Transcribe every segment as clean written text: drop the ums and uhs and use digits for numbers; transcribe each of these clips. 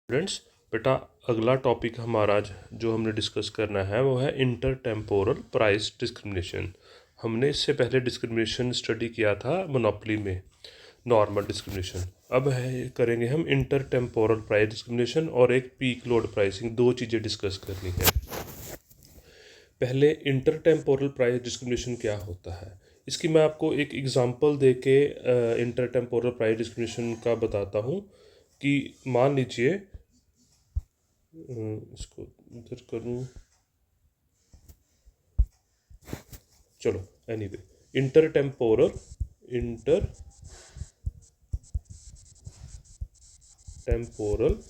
Students, बेटा अगला topic हमारा आज जो हमने डिस्कस करना है वो है इंटर टेम्पोरल प्राइस डिस्क्रिमिनेशन। हमने इससे पहले डिस्क्रिमिनेशन स्टडी किया था मोनोपोली में, नॉर्मल डिस्क्रिमिनेशन। अब है करेंगे हम इंटर टेम्पोरल प्राइस डिस्क्रिमिनेशन और एक पीक लोड प्राइसिंग, दो चीज़ें डिस्कस करनी है। पहले इंटर टेम्पोरल प्राइस डिस्क्रिमिनेशन क्या होता है, इसकी मैं आपको एक एग्जांपल दे के इंटर टेम्पोरल प्राइस डिस्क्रिमिनेशन का बताता हूँ। कि मान लीजिए इसको इधर करूँ, चलो anyway, inter temporal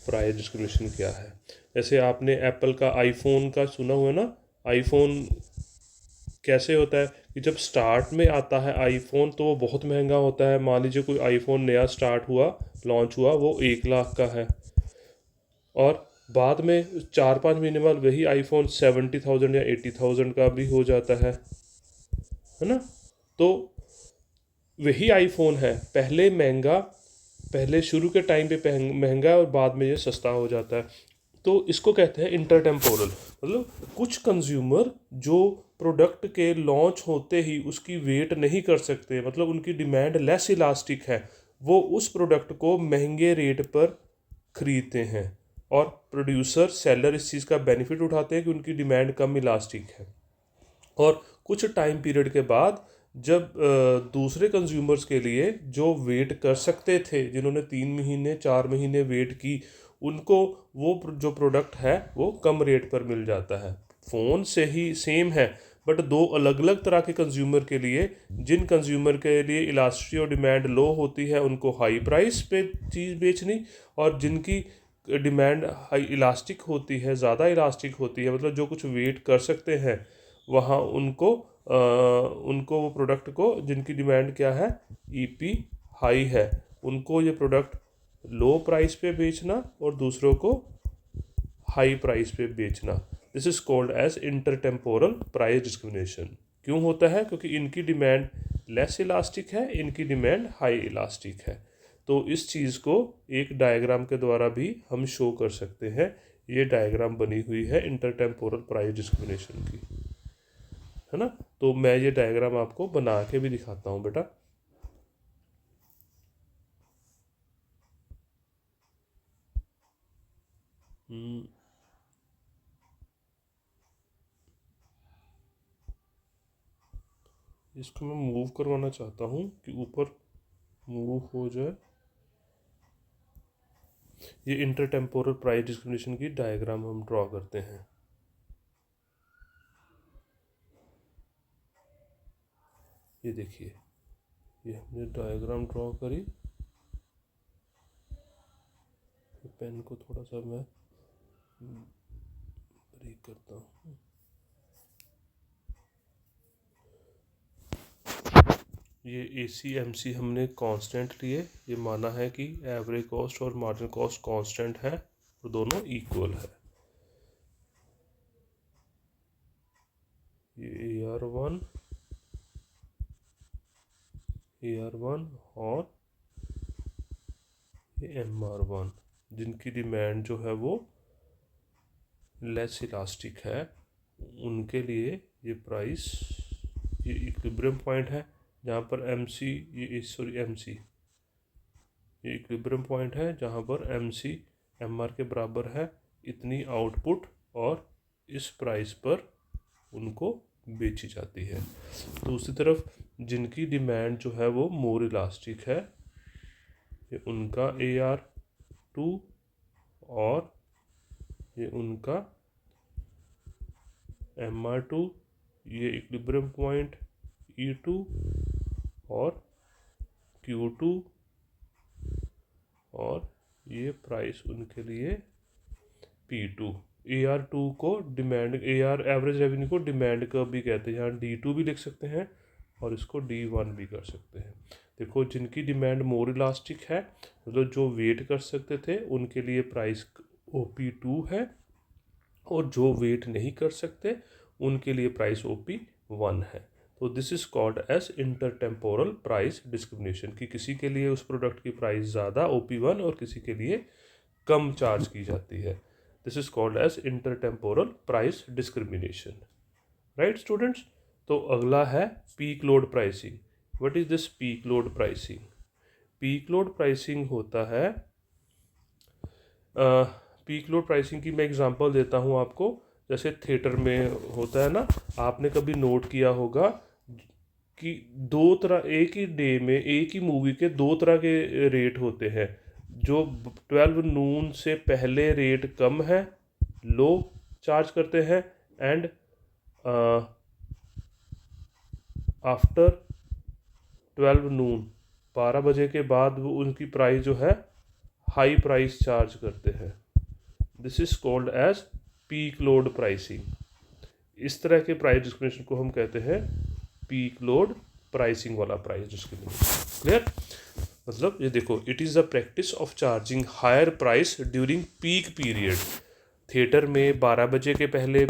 price discrimination क्या है। जैसे आपने एप्पल का आईफोन का सुना हुआ है ना। आईफोन कैसे होता है कि जब स्टार्ट में आता है आईफोन तो वो बहुत महंगा होता है। मान लीजिए कोई आईफोन नया स्टार्ट हुआ, लॉन्च हुआ, वो 1 लाख का है, और बाद में 4-5 महीने बाद वही आईफोन 70,000 या 80,000 का भी हो जाता है ना। तो वही आईफोन है, पहले महंगा, पहले शुरू के टाइम पे महंगा और बाद में ये सस्ता हो जाता है। तो इसको कहते हैं इंटर टेम्पोरल। मतलब कुछ कंज्यूमर जो प्रोडक्ट के लॉन्च होते ही उसकी वेट नहीं कर सकते, मतलब उनकी डिमांड लेस इलास्टिक है, वो उस प्रोडक्ट को महंगे रेट पर खरीदते हैं, और प्रोड्यूसर सेलर इस चीज़ का बेनिफिट उठाते हैं कि उनकी डिमांड कम इलास्टिक है। और कुछ टाइम पीरियड के बाद जब दूसरे कंज्यूमर्स के लिए जो वेट कर सकते थे, जिन्होंने 3 महीने 4 महीने वेट की, उनको वो जो प्रोडक्ट है वो कम रेट पर मिल जाता है। फ़ोन से ही सेम है, बट दो अलग अलग तरह के कंज्यूमर के लिए, जिन कंज्यूमर के लिए इलास्टिसिटी और डिमांड लो होती है उनको हाई प्राइस पे चीज़ बेचनी, और जिनकी डिमांड हाई इलास्टिक होती है, ज़्यादा इलास्टिक होती है, मतलब जो कुछ वेट कर सकते हैं, वहाँ उनको वो प्रोडक्ट को, जिनकी डिमांड क्या है, ईपी हाई है, उनको ये प्रोडक्ट लो प्राइस पे बेचना और दूसरों को हाई प्राइस पे बेचना। This is called as intertemporal price discrimination. क्यों होता है? क्योंकि इनकी डिमांड लेस इलास्टिक है, इनकी डिमांड हाई इलास्टिक है। तो इस चीज़ को एक डायग्राम के द्वारा भी हम शो कर सकते हैं। ये डायग्राम बनी हुई है इंटर टेम्पोरल प्राइस डिस्क्रिमिनेशन की, है ना। तो मैं ये डायग्राम आपको बना के भी दिखाता हूँ बेटा। इसको मैं मूव करवाना चाहता हूँ कि ऊपर मूव हो जाए। ये इंटर टेम्पोरल प्राइस डिस्क्रिमिनेशन की डायग्राम हम ड्रॉ करते हैं। ये देखिए, ये हमने डायग्राम ड्रॉ करी। पेन को थोड़ा सा मैं ब्रेक करता हूँ। ये ACMC हमने कांस्टेंट लिए, ये माना है कि एवरेज कॉस्ट और मार्जिनल कॉस्ट कांस्टेंट है और दोनों इक्वल है। ये AR1 और ये MR1, जिनकी डिमांड जो है वो लेस इलास्टिक है, उनके लिए ये प्राइस, ये इक्विलिब्रियम पॉइंट है जहाँ पर MC ये इक्विलिब्रियम पॉइंट है जहाँ पर MC MR के बराबर है, इतनी आउटपुट, और इस प्राइस पर उनको बेची जाती है। दूसरी तरफ जिनकी डिमांड जो है वो मोर इलास्टिक है, ये उनका AR2 और ये उनका MR2, ये इक्विलिब्रियम पॉइंट E2 और Q2, और ये प्राइस उनके लिए P2। AR2 को डिमांड, AR एवरेज रेवेन्यू को डिमांड का भी कहते हैं, यहाँ D2 भी लिख सकते हैं और इसको D1 भी कर सकते हैं। देखो, जिनकी डिमांड मोर इलास्टिक है, मतलब जो वेट कर सकते थे, उनके लिए प्राइस OP2 है, और जो वेट नहीं कर सकते उनके लिए प्राइस OP1 है। तो this is called as intertemporal price discrimination, कि किसी के लिए उस प्रोडक्ट की प्राइस ज़्यादा OP1 और किसी के लिए कम चार्ज की जाती है। This is called as intertemporal price discrimination. Right students? तो अगला है peak load pricing. What is this peak load pricing? Peak load pricing होता है, पीक लोड प्राइसिंग की मैं एग्जांपल देता हूँ आपको। जैसे थिएटर में होता है ना, आपने कभी नोट किया होगा कि दो तरह, एक ही डे में एक ही मूवी के दो तरह के रेट होते हैं। जो 12 नून से पहले रेट कम है, लो चार्ज करते हैं, एंड आफ्टर 12 नून 12 बजे के बाद वो उनकी प्राइस जो है हाई प्राइस चार्ज करते हैं। This is called as peak load pricing. इस तरह के प्राइस डिस्क्रिमिनेशन को हम कहते हैं पीक लोड प्राइसिंग वाला प्राइस डिस्क्रिमिनेशन। क्लियर? मतलब ये देखो, it is the practice of charging higher price during peak period. Theatre में 12 बजे के पहले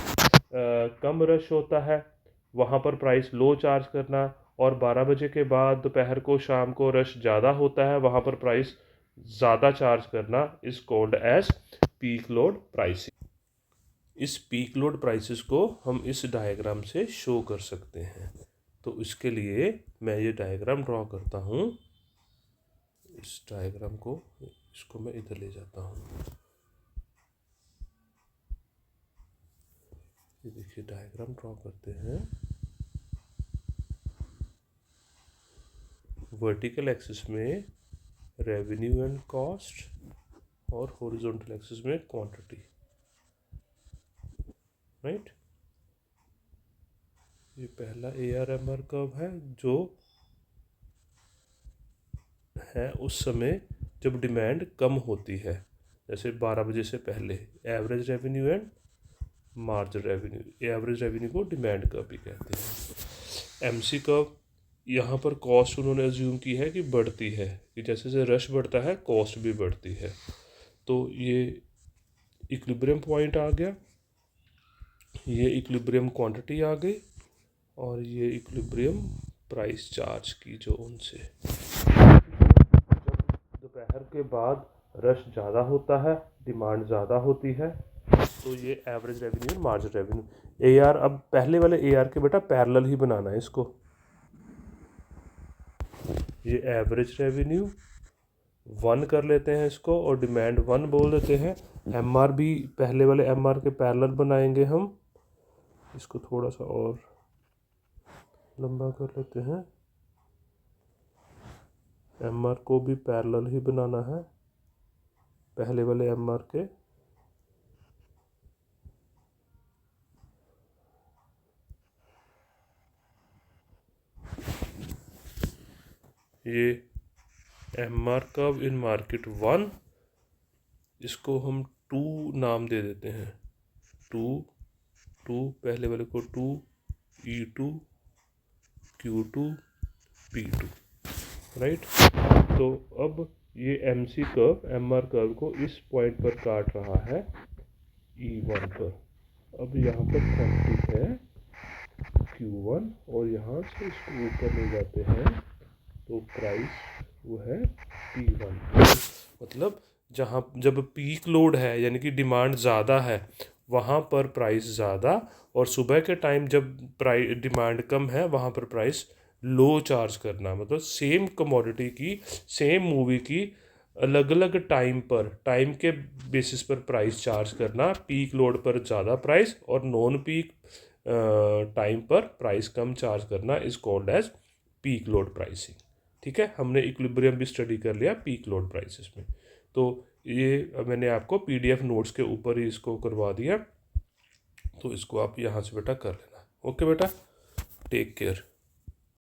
कम रश होता है, वहाँ पर प्राइस लो चार्ज करना, और 12 बजे के बाद दोपहर को शाम को रश ज़्यादा होता है, वहाँ पर प्राइस ज़्यादा चार्ज करना is called as peak load pricing. इस पीक लोड प्राइसेस को हम इस डायग्राम से शो कर सकते हैं। तो इसके लिए मैं ये डायग्राम ड्रॉ करता हूँ। इस डायग्राम को, इसको मैं इधर ले जाता हूँ। ये देखिए डायग्राम ड्रॉ करते हैं। वर्टिकल एक्सिस में रेवेन्यू एंड कॉस्ट और हॉरिजॉन्टल एक्सिस में क्वांटिटी। राइट? ये पहला ARMR कर्व है जो है उस समय जब डिमांड कम होती है, जैसे 12 बजे से पहले। Average revenue and margin revenue. Average revenue को डिमांड कर्व भी कहते हैं। MC कर्व, यहाँ पर कॉस्ट उन्होंने अज्यूम की है कि बढ़ती है, कि जैसे जैसे रश बढ़ता है कॉस्ट भी बढ़ती है। तो ये इक्विलिब्रियम पॉइंट आ गया, ये इक्विलिब्रियम क्वांटिटी आ गई, और ये इक्विलिब्रियम प्राइस चार्ज की जो उनसे। जब दोपहर के बाद रश ज़्यादा होता है, डिमांड ज़्यादा होती है, तो ये एवरेज रेवेन्यू और मार्जिन रेवेन्यू। AR, अब पहले वाले AR के बेटा पैरेलल ही बनाना है इसको। ये एवरेज रेवेन्यू 1 कर लेते हैं इसको, और डिमांड 1 बोल देते हैं। MR भी पहले वाले MR के पैरेलल बनाएंगे हम। इसको थोड़ा सा और लंबा कर लेते हैं। MR को भी पैरेलल ही बनाना है पहले वाले MR के। ये MR कर्व इन मार्केट 1, इसको हम 2 नाम दे देते हैं। 2 पहले वाले को 2, E2, Q2, P2। राइट? तो अब ये MC कर्व MR कर्व को इस पॉइंट पर काट रहा है E1 पर। अब यहाँ पर क्वांटिटी है Q1, और यहाँ से इसको ऊपर ले जाते हैं तो प्राइस वो है P1। मतलब जहाँ जब पीक लोड है, यानी कि डिमांड ज़्यादा है, वहाँ पर प्राइस ज़्यादा, और सुबह के टाइम जब प्राइस डिमांड कम है, वहाँ पर प्राइस लो चार्ज करना। मतलब सेम कमोडिटी की, सेम मूवी की अलग अलग टाइम पर, टाइम के बेसिस पर प्राइस चार्ज करना। पीक लोड पर ज़्यादा प्राइस और नॉन पीक टाइम पर प्राइस कम चार्ज करना is called as peak load pricing. ठीक है? हमने इक्विलिब्रियम भी स्टडी कर लिया पीक लोड प्राइसेस में। तो ये मैंने आपको PDF नोट्स के ऊपर ही इसको करवा दिया, तो इसको आप यहाँ से बेटा कर लेना। ओके बेटा, टेक केयर।